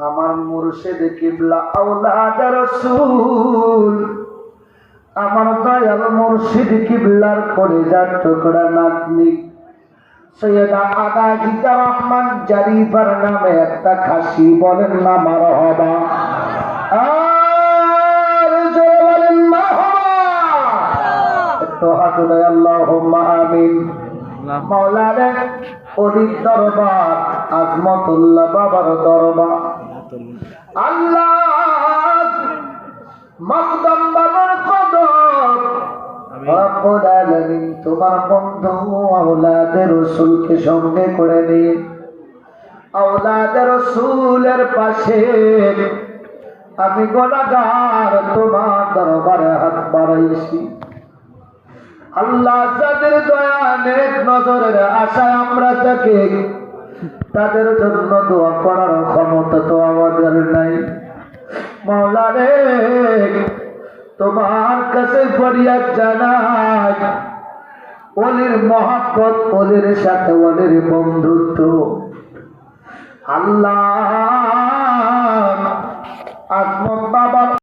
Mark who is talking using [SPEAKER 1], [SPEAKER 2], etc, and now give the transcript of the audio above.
[SPEAKER 1] আমার মুর্শিদ কিবলা আওলাদ রাসূল, আমার দয়াল মুর্শিদ কিবলার কলিজার টুকরা নাতনি সৈয়দা আগাজিদা রহমান জারিফার নামে একটা খাসি, বলেন না মারহাবা। আর জোরে বলেন মারহাবা। একটু হাত উঠাই আল্লাহুম্মা আমিন। মাওলানা ওলির দরবার, আজমতুল্লাহ বাবার দরবার, আল্লাহ মাকদম বাবার কদম, রব্বুল আলামিন তোমার বন্ধু আওলাদে রাসূলকে সঙ্গে করে নিয়ে আওলাদে রাসূলের পাশে আমি গুনাহগার তোমার দরবারে হাত বাড়াইছি। আল্লাহ যাদের দয়া নেক নজরের আশায় আমরা থাকি, তাদের জন্য দোয়া করার ক্ষমতা তো আমাদের নাই। মাওলা রে, তোমার কাছে ফরিয়াদ জানাই, ওলির মহব্বত, ওলির সাথে ওলির বন্ধুত্ব, আল্লাহ